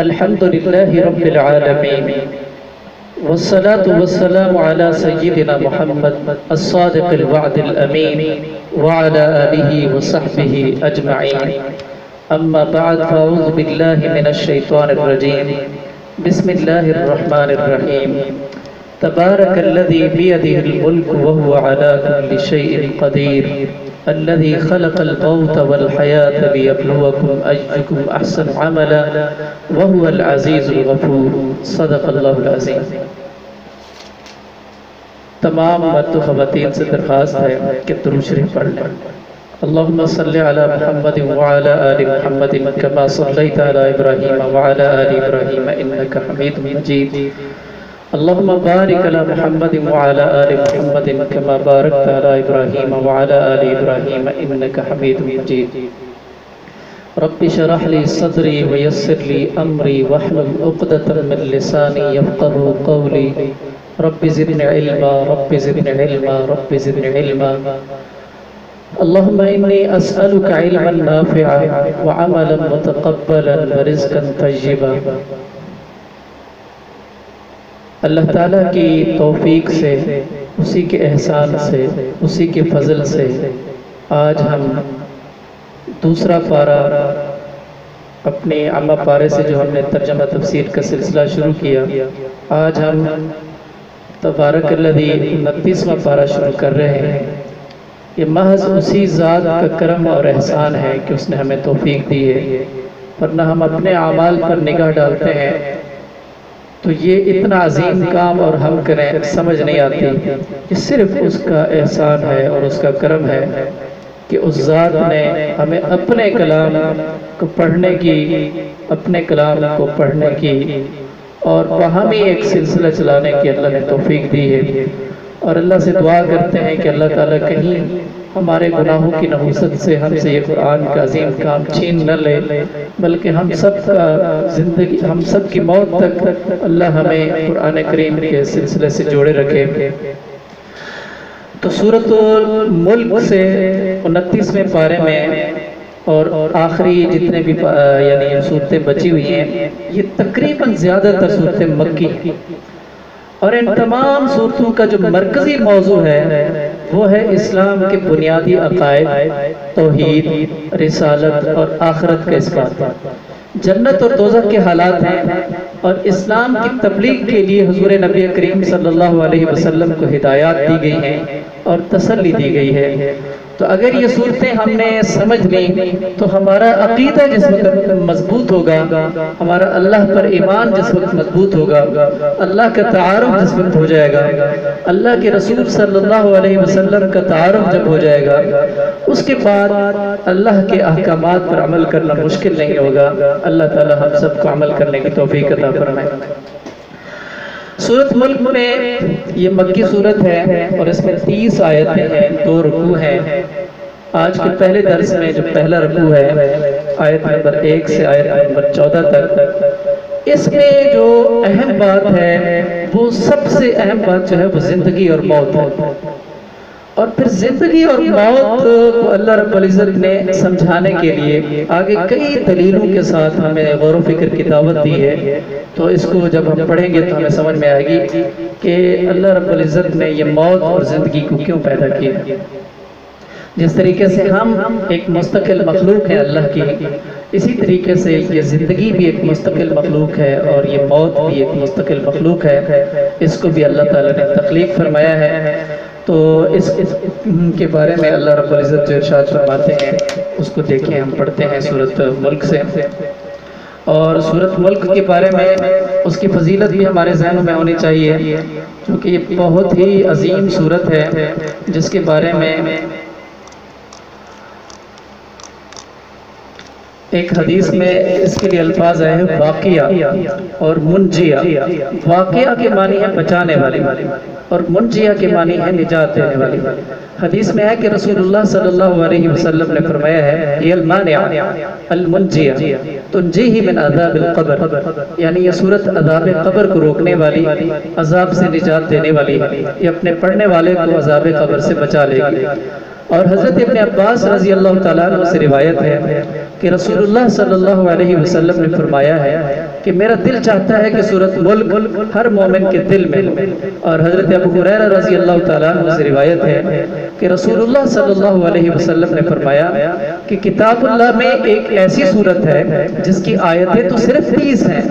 الحمد لله رب العالمين والصلاة والسلام على سيدنا محمد الصادق الوعد الأمين وعلى آله وصحبه أجمعين. أما بعد فأعوذ بالله من الشيطان الرجيم. بسم الله الرحمن الرحيم. تبارك الذي بيده الملك وهو على كل شيء قدير الذي خلق الموت والحياة ليبلوكم أيكم أحسن عملا وهو العزيز الغفور. صدق اللہ العظیم. تمام مرد و خواتین سے درخواست ہے کہ درود شریف پڑھ لیں. اللہم صلی علی محمد وعلی آل محمد کما صلیت علی ابراہیم وعلی آل ابراہیم انک حمید مجید. اللہم بارک علی محمد وعلی آل محمد کما بارکت علی ابراہیم وعلی آل ابراہیم انک حمید مجید. رب اشرح لی صدری ویسر لی امری واحلل عقدۃ من لسانی یفقهوا قولی. رب زدنی علما رب زدنی علما رب زدنی علما. اللہم انی اسألک علما نافعا وعملا متقبلا ورزقا طیبا. اللہ تعالیٰ کی توفیق سے، اسی کے احسان سے، اسی کے فضل سے آج ہم دوسرا پارہ اپنے عامہ پارے سے جو ہم نے ترجمہ تفسیر کا سلسلہ شروع کیا، آج ہم تبارک الذی 29واں پارہ شروع کر رہے ہیں. یہ محض اسی ذات کا کرم اور احسان ہے کہ اس نے ہمیں توفیق دی ہے، ورنہ ہم اپنے اعمال پر نگاہ ڈالتے ہیں تو یہ اتنا عظیم کام اور ہم کریں سمجھ نہیں آتی. یہ صرف اس کا احسان ہے اور اس کا کرم ہے کہ اس ذات نے ہمیں اپنے کلام کو پڑھنے کی اور باہمی ایک سلسلہ چلانے کی اللہ نے توفیق دی ہے. اور اللہ سے دعا کرتے ہیں کہ اللہ تعالیٰ کہیں ہمارے گناہوں کی نحوست سے ہم سے یہ قرآن کا عظیم کام چھین نہ لے، بلکہ ہم سب کی موت تک اللہ ہمیں قرآن کریم کے سلسلے سے جوڑے رکھے. تو سورۃ الملک سے 29ویں پارے میں اور آخری جتنے بھی یعنی صورتیں بچی ہوئی ہیں، یہ تقریباً زیادہ تر صورتیں مکی، اور ان تمام صورتوں کا جو مرکزی موضوع ہے وہ ہے اسلام کے بنیادی عقائد، توحید، رسالت اور آخرت کا اثبات. جنت اور دوزخ کے حالات ہیں، اور اسلام کی تبلیغ کے لیے حضور نبی کریم صلی اللہ علیہ وسلم کو ہدایات دی گئی ہیں اور تسلی دی گئی ہے. تو اگر یہ صورتیں ہم نے سمجھ لیں تو ہمارا عقیدہ جس وقت مضبوط ہوگا، ہمارا اللہ پر ایمان جس وقت مضبوط ہوگا، اللہ کا تعارف جس وقت ہو جائے گا، اللہ کے رسول صلی اللہ علیہ وسلم کا تعارف جب ہو جائے گا، اس کے بعد اللہ کے احکامات پر عمل کرنا مشکل نہیں ہوگا. اللہ تعالی ہم سب کو عمل کرنے کی توفیق عطا فرمائے. سورۃ ملک میں یہ مکی سورت ہے اور اس میں 30 آیتیں ہیں، 2 رکوع ہیں. آج کے پہلے درس میں جو پہلا رکوع ہے آیت نمبر 1 سے آیت نمبر 14 تک، اس میں جو اہم بات ہے وہ سب سے اہم بات جو ہے وہ زندگی اور موت ہے. اور پھر زندگی اور موت کو اللہ رب العزت نے سمجھانے کے لیے آگے کئی دلیلوں کے ساتھ ہمیں غور و فکر کی دعوت دی ہے. تو اس کو جب ہم پڑھیں گے تو ہمیں سمجھ میں آئے گی کہ اللہ رب العزت نے یہ موت اور زندگی کو کیوں پیدا کیا. جس طریقے سے ہم ایک مستقل مخلوق ہے اللہ کی، اسی طریقے سے یہ زندگی بھی ایک مستقل مخلوق ہے اور یہ موت بھی ایک مستقل مخلوق ہے. اس کو بھی اللہ تعالیٰ نے تخلیق فرمایا ہے. تو اس کے بارے میں اللہ رب العزت جو ارشاد فرماتے ہیں اس کو دیکھیں. ہم پڑھتے ہیں سورۃ ملک سے، اور سورۃ ملک کے بارے میں اس کی فضیلت بھی ہمارے ذہنوں میں ہونی چاہیے، کیونکہ یہ بہت ہی عظیم سورت ہے جس کے بارے میں ایک حدیث میں اس کے لیے الفاظ آئے ہیں واقعہ اور منجیہ. واقعہ کے معنی ہے بچانے والی، اور منجیہ کے معنی ہے نجات دینے والی. حدیث میں ہے کہ رسول اللہ صلی اللہ علیہ وسلم نے فرمایا ہے یہ المانع المنجیہ تنجیہ من عذاب القبر، یعنی یہ سورت عذاب قبر کو روکنے والی، عذاب سے نجات دینے والی، یہ اپنے پڑھنے والے کو عذاب قبر سے بچا لے گی. اور حضرت ابن عباس رضی اللہ تعالیٰ عنہ سے روایت ہے کہ رسول اللہ صلی اللہ علیہ وسلم نے فرمایا ہے کہ میرا دل چاہتا ہے کہ سورۃ ملک ہر مومن کے دل میں ہو، اور حضرت ابو ہریرہ رضی اللہ تعالیٰ عنہ سے روایت ہے کہ رسول اللہ صلی اللہ علیہ وسلم نے فرمایا کہ کتاب اللہ میں ایک ایسی سورت ہے جس کی آیتیں تو صرف 30 ہیں،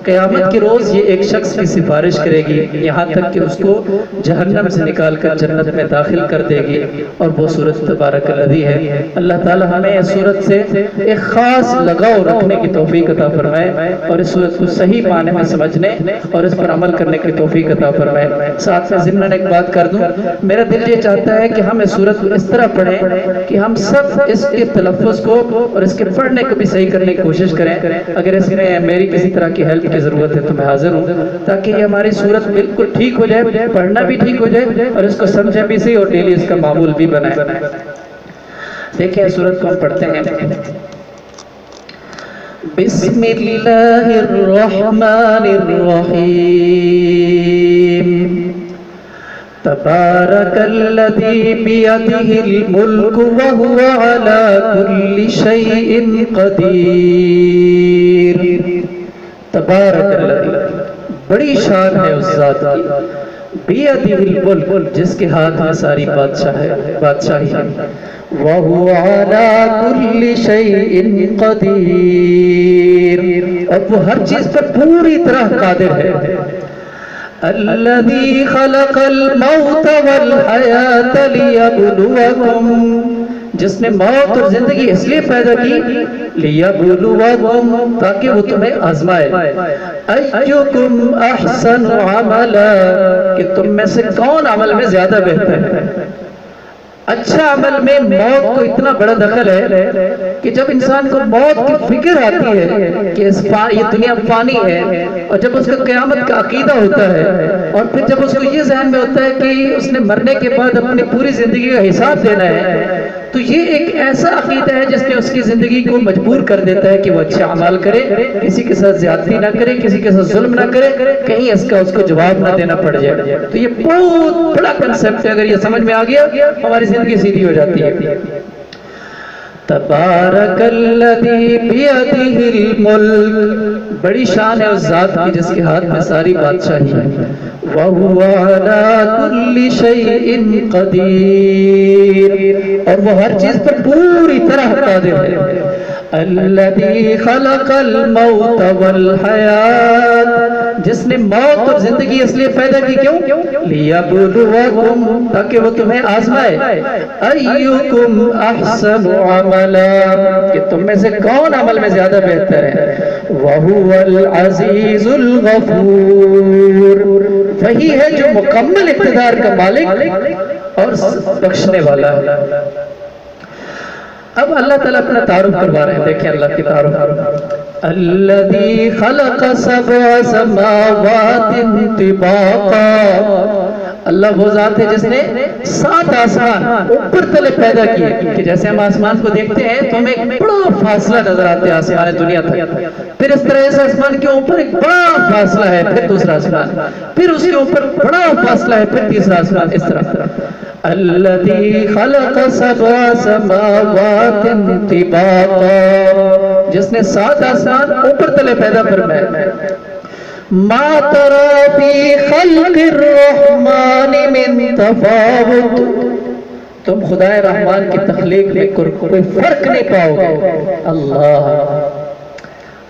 قیامت کے روز یہ ایک شخص کی سفارش کرے گی یہاں تک کہ اس کو جہنم سے نکال کر جنت میں داخل کر دے گی، اور وہ سورت تبارک الذی ہے۔ اللہ تعالی ہمیں اس سورت سے ایک خاص لگاؤ رکھنے کی توفیق عطا فرمائے، اور اس سورت کو صحیح معنی میں سمجھنے اور اس پر عمل کرنے کی توفیق عطا فرمائے۔ ساتھ میں ضمن ایک بات کر دوں، میرا دل یہ چاہتا ہے کہ ہم اس سورت کو اس طرح پڑھیں کہ ہم سب اس کے تلفظ کو اور اس کے پڑھنے کو بھی صحیح کرنے کی کوشش کریں۔ اگر اس میں میری کسی طرح کی ہیلپ کی ضرورت ہے تو میں حاضر ہوں، تاکہ یہ ہماری صورت بالکل ٹھیک ہو جائے، پڑھنا بھی ٹھیک ہو جائے اور اس کو سمجھیں بھی صحیح اور ڈیلی اس کا معمول بھی بنائے۔ دیکھیں سورت کو ہم پڑھتے ہیں۔ بسم اللہ الرحمن الرحیم، تبارک الذی بیدہ الملک وہو علی کل شیء قدیر۔ تبارک الذی، بڑی شان ہے اس ذات کی، بیدہ الملک، جس کے ہاتھ میں ساری بادشاہی ہے، وَهُوَ عَلَى كُلِّ شَيْءٍ قَدِيرٌ، اور وہ ہر چیز پر پوری طرح قادر ہے۔ الَّذِي خَلَقَ الْمَوْتَ وَالْحَيَاةَ لِيَبْلُوَكُمْ، جس نے موت اور زندگی اس لیے پیدا کی، لِيَبْلُوَكُمْ، تاکہ وہ تمہیں آزمائے، أَيُّكُمْ أَحْسَنُ عَمَلًا، کہ تم میں سے کون عمل میں زیادہ بہتر ہے۔ اچھا عمل میں موت کو اتنا بڑا دخل ہے کہ جب انسان کو موت کی فکر آتی ہے کہ یہ دنیا فانی ہے، اور جب اس کا قیامت کا عقیدہ ہوتا ہے، اور پھر جب اس کو یہ ذہن میں ہوتا ہے کہ اس نے مرنے کے بعد اپنی پوری زندگی کا حساب دینا ہے، تو یہ ایک ایسا عقیدہ ہے جس نے اس کی زندگی کو مجبور کر دیتا ہے کہ وہ اچھے اعمال کرے، کسی کے ساتھ زیادتی نہ کرے، کسی کے ساتھ ظلم نہ کرے، کہیں اس کا اس کو جواب نہ دینا پڑ جائے۔ تو یہ بہت بڑا کنسیپٹ ہے، اگر یہ سمجھ میں آ گیا ہماری زندگی سیدھی ہو جاتی ہے۔ تبارک الذی بیدہ الملک، بڑی شان ہے اس ذات کی جس کے ہاتھ میں ساری بادشاہی ہے، وَهُوَ عَلَى كُلِّ شَيْءٍ قَدِيرٌ، اور وہ ہر چیز پر پوری طرح قادر ہے۔ الَّذِي خَلَقَ الْمَوْتَ وَالْحَيَاةَ، جس نے موت اور زندگی اس لیے پیدا کی، کیوں؟ لِيَبْلُوَكُمْ، تاکہ وہ تمہیں آزمائے، أَيُّكُمْ أَحْسَنُ عَمَلًا، کہ تم میں سے کون عمل میں زیادہ بہتر ہے۔ وَهُوَ الْعَزِيزُ الْغَفُورُ، وہی ہے جو مکمل اقتدار کا مالک اور بخشنے والا ہے۔ اب اللہ تعالیٰ اپنا تعارف کروا رہے ہیں، دیکھیں اللہ کی تعارف۔ الذی خلق سبع سماوات طباقا، اللہ وہ ذات ہے جس نے 7 آسمان اوپر تلے پیدا کیے، کہ جیسے ہم آسمان کو دیکھتے ہیں تو ہمیں ایک بڑا فاصلہ نظر آتا ہے آسمان دنیا تک، پھر اس طرح اس آسمان کے اوپر ایک بڑا فاصلہ ہے، پھر دوسرا آسمان، پھر اس کے اوپر بڑا فاصلہ ہے، پھر تیسرا آسمان، اس طرح۔ الذی خلق سبع سماوات طباقا، جس نے 7 آسمان اوپر تلے پیدا فرمائے۔ ما ترى في خلق الرحمن من تفاوت، تم خدائے رحمان کی تخلیق میں کوئی فرق نہیں پاؤ گے۔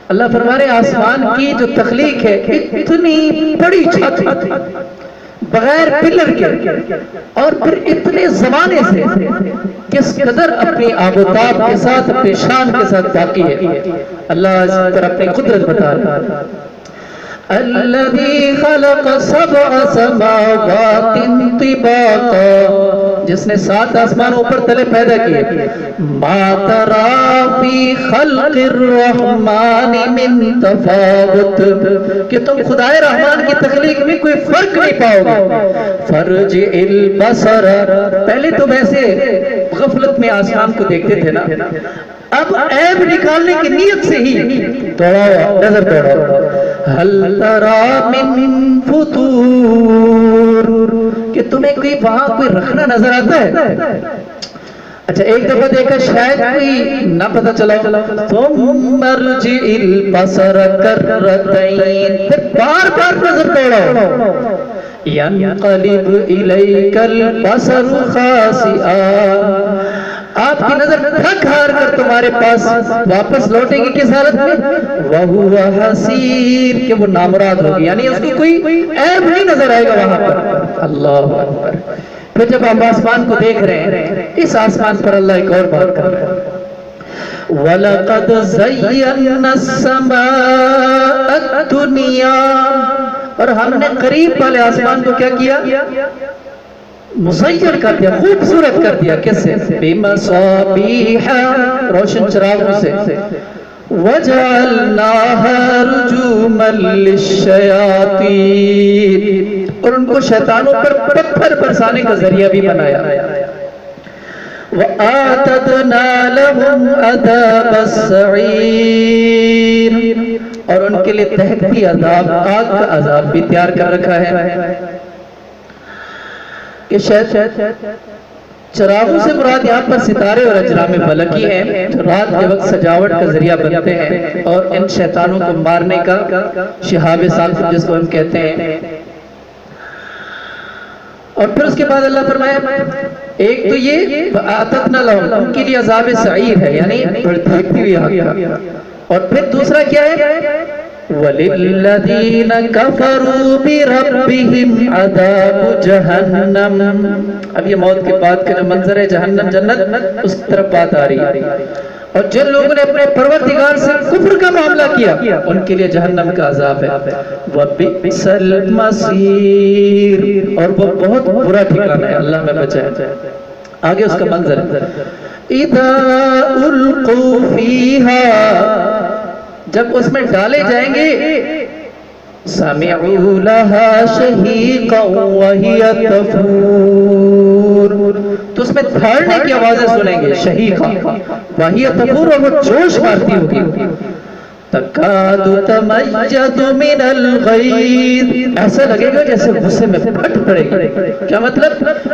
اللہ فرما رہے آسمان کی جو تخلیق ہے اتنی بڑی چھت بغیر پلر کے، اور پھر اتنے زمانے سے کس قدر اپنی آب و تاب کے ساتھ اپنی شان کے ساتھ باقی ہے۔ اللہ اس پر اپنی قدرت بتا رہا ہے۔ الذی خلق سبع سماوات طباقا، جس نے 7 آسمان اوپر تلے پیدا کیے۔ ما ترى فی خلق الرحمن من تفاوت، کہ تم خدائے رحمان کی تخلیق میں کوئی فرق نہیں پاؤ گے۔ فرجع البصر، پہلے تو ویسے غفلت میں آسمان کو دیکھتے تھے نا، اب عیب نکالنے کی نیت سے ہی نظر دوڑاؤ۔ هل ترى من فطور، کہ تمہیں کوئی وہاں کوئی رکھنا نظر آتا ہے؟ اچھا ایک دفعہ دیکھا شاید کوئی نہ پتہ چلا ثم ارجع البصر کرتین، پھر بار بار نظر دوڑاؤ، ینقلب الیک البصر خاسئا، آپ کی نظر تھک ہار کر تمہارے پاس واپس لوٹے گی کس حالت میں؟ وَهُوَ حَسِيرٌ، کہ وہ نامراد ہوگی، یعنی اس کی کوئی عیب نہیں نظر آئے گا وہاں پر۔ اللہ اکبر۔ پھر جب ہم آسمان کو دیکھ رہے ہیں، اس آسمان پر اللہ ایک اور بات کر رہا ہے وَلَقَدْ زَيَّنَّا السَّمَاءَ الدُّنْيَا، اور ہم نے قریب والے آسمان کو کیا کیا؟ مزین کر دیا، خوبصورت کر دیا، کس سے؟ بِمَصَابِيحَ، روشن چراغوں سے، وَجَعَلْنَاهَا رُجُومًا لِلشَّيَاطِينِ، اور ان کو شیطانوں پر پتھر برسانے کا ذریعہ بھی بنایا۔ وَآتَدْنَا لَهُمْ عَذَابَ السَّعِيرِ، اور ان کے لیے دہتی عذاب، آگ کا عذاب بھی تیار کر رکھا ہے۔ کہ چراغوں سے مراد یہاں پر ستارے اور اجرام فلکی ہیں جو رات کے وقت سجاوٹ کا ذریعہ بنتے ہیں اور ان شیطانوں کو مارنے کا شہاب ثاقب جس کو ہم کہتے ہیں۔ اور پھر اس کے بعد اللہ فرمایا ایک تو یہ آتتنا لہم، ان کے لیے عذاب سعیر ہے، یعنی بھڑکتی ہوئی آگ، اور پھر دوسرا کیا ہے؟ وَلِلَّذِينَ كَفَرُوا بِرَبِّهِمْ عَذَابُ جَهَنَّمْ، اب یہ موت کے بعد کا جو منظر ہے جہنم جنت، اس طرف بات آ رہی ہے۔ اور جن لوگوں نے اپنے پروردگار سے کفر کا معاملہ کیا ان کے لیے جہنم کا عذاب ہے۔ وَبِئْسَ الْمَصِيرُ، اور وہ بہت برا ٹھکانہ ہے، اللہ میں بچائے۔ آگے اس کا منظر ہے اِذَا أُلْقُوا فِيهَا، جب اس میں ڈالے جائیں گے، سَمِعُوا لَهَا شَهِيقًا وَهِيَ تَفُورُ، تو اس میں دھاڑنے کی آوازیں سنیں گے، شہیقہ وَهِيَ تَفُورُ، اور وہ جوش مارتی ہوگی۔ تَكَادُ تَمَيَّزُ مِنَ الْغَيْظِ، ایسا لگے گا جیسے غصے میں پھٹ پڑے گی۔ کیا مطلب؟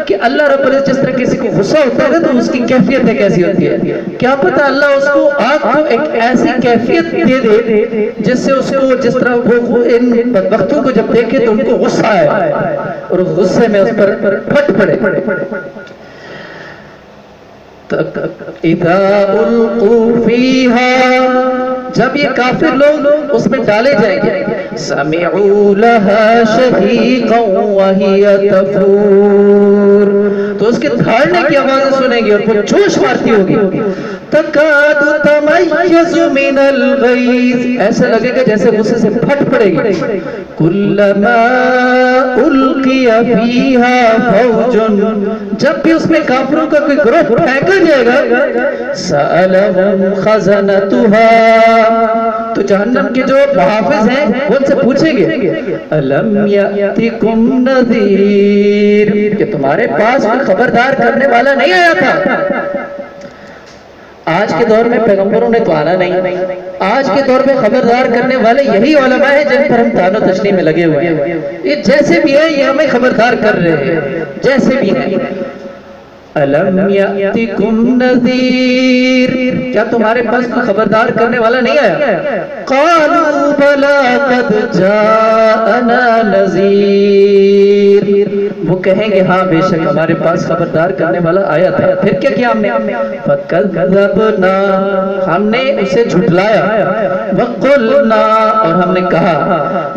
کہ اللہ رب العزت جس طرح کسی کو غصہ ہوتا ہے تو اس کی کیفیتیں کیسی ہوتی ہے؟ کیا پتہ اللہ اس کو آگ کو ایک ایسی کیفیت دے دے جس سے اس کو، جس طرح وہ ان بدبختوں کو جب دیکھے تو ان کو غصہ آئے اور اس غصے میں اس پر پھٹ پڑے۔ اِذَا أُلْقُوا فِيهَا، جب یہ کافر لوگ اس میں ڈالے جائیں گے، سَمِعُوا لَهَا شَهِيقًا وَهِيَ تَفُورُ، تو اس کے دھاڑنے کی آوازیں سنیں گے اور وہ جوش مارتی ہوگی۔ تَكَادُ تَمَيَّزُ مِنَ الْغَيْظِ، ایسا لگے گا جیسے غصے سے پھٹ پڑے گی۔ كُلَّمَا أُلْقِيَ فِيهَا فَوْجٌ، جب بھی اس میں کافروں کا کوئی گروہ پھینکا جائے گا، سَأَلَهُمْ خَزَنَتُهَا، تو جہنم کے جو محافظ ہیں وہ ان سے پوچھیں گے أَلَمْ يَأْتِكُمْ نَذِيرٌ، کہ تمہارے پاس کوئی خبردار کرنے والا نہیں آیا تھا؟ آج کے دور میں پیغمبروں نے تو آنا نہیں، آج کے دور میں خبردار کرنے والے یہی علماء ہیں جن پر ہم تان و تشنیع میں لگے ہوئے ہیں۔ یہ جیسے بھی ہیں یہ ہمیں خبردار کر رہے ہیں، جیسے بھی ہیں۔ أَلَمْ يَأْتِكُمْ نَذِيرٌ، کیا تمہارے پاس کوئی خبردار کرنے والا نہیں آیا؟ قَالُوا بَلَا قَدْ جَاءَنَا نَذِيرٌ، وہ کہیں گے ہاں بے شک ہمارے پاس خبردار کرنے والا آیا تھا۔ پھر کیا کیا ہم نے؟ فَكَذَّبْنَا، ہم نے اسے جھٹلایا، وَقُلْنَا، اور ہم نے کہا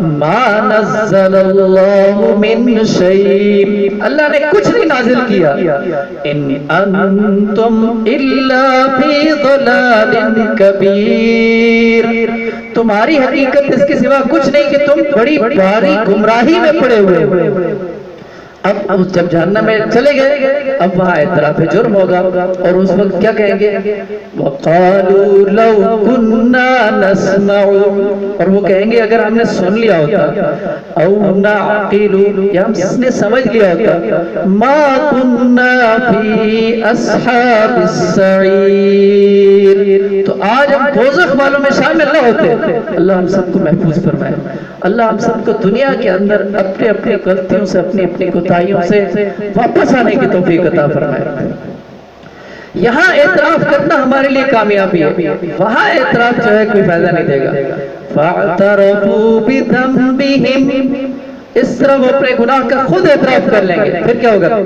مَا نَزَّلَ اللَّهُ مِن شَيْءٍ، اللہ نے کچھ نہیں نازل کیا، إِنْ أَنْتُمْ إِلَّا فِي ضَلَالٍ كَبِيرٍ، تمہاری حقیقت اس کے سوا کچھ نہیں کہ تم بڑی بھاری گمراہی میں پڑے ہوئے۔ اب جب جہنم میں چلے گئے اب وہاں اعتراف جرم ہوگا اور اس وقت کیا کہیں گے؟ وَقَالُوا لَوْ كُنَّا نَسْمَعُ، اور وہ کہیں گے اگر ہم نے سن لیا ہوتا، اَوْ نَعْقِلُ، یا ہم نے سمجھ لیا ہوتا، مَا كُنَّا فِي أَصْحَابِ السَّعِيرِ، تو آج ہم دوزخ والوں میں شامل نہ ہوتے۔ اللہ ہم سب کو محفوظ فرمائے، اللہ ہم سب کو دنیا کے اندر اپنے اپنے غلطیوں سے، اپنی اپنی کوتاہیوں سے واپس آنے کی توفیق عطا فرمائے۔ یہاں اعتراف کرنا ہمارے لیے کامیابی ہے، وہاں اعتراف جو ہے کوئی فائدہ نہیں دے گا۔ فَاعْتَرَفُوا بِذَنبِهِمْ، اس طرح وہ اپنے گناہ کا خود اعتراف کر لیں گے، پھر کیا ہوگا؟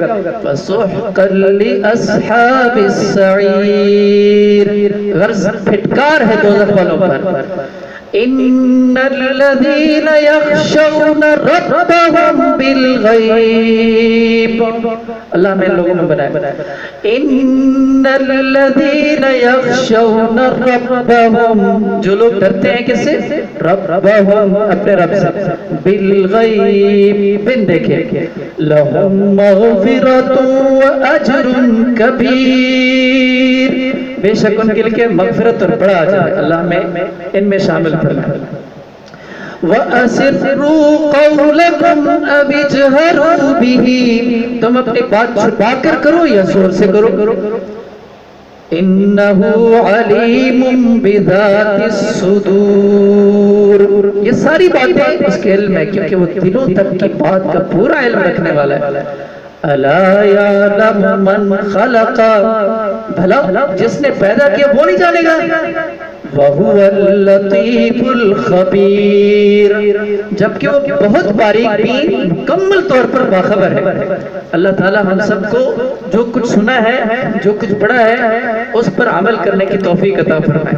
فَسُحْقًا لِأَصْحَابِ السَّعِيرِ، غرض پھٹکار ہے دوزخ والوں پر۔ إِنَّ الَّذِينَ يَخْشَوْنَ رَبَّهُمْ بِالْغَيْبِ، اللہ ہمیں لوگوں میں بنائے۔ إِنَّ الَّذِينَ يَخْشَوْنَ رَبَّهُمْ، جو لوگ ڈرتے ہیں کس سے؟ ربهم، اپنے رب سے۔ بالغیب، بن دیکھے۔ لَهُمْ مَغْفِرَةٌ وَأَجْرٌ كَبِيرٌ، بے شک ان کے لیے مغفرت اور بڑا اجر ہے، اللہ ہمیں ان میں شامل فرمائے۔ وَأَسِرُّوا قَوْلَكُمْ أَوِ اجْهَرُوا بِهِ، تم اپنی بات چھپا کر کرو یا زور سے کرو۔ إِنَّهُ عَلِيمٌ بِذَاتِ الصُّدُورِ، یہ ساری باتیں اس کے علم ہے، کیونکہ وہ دلوں تک کی بات کا پورا علم رکھنے والا ہے۔ أَلَا يَعْلَمُ مَنْ خَلَقَ، بھلا جس نے پیدا کیا وہ نہیں جانے گا؟ وَهُوَ اللَّطِيفُ الْخَبِيرُ، جبکہ وہ بہت باریک بین مکمل طور پر باخبر ہے۔ اللہ تعالی ہم سب کو جو کچھ سنا ہے، جو کچھ پڑھا ہے، اس پر عمل کرنے کی توفیق عطا فرمائے۔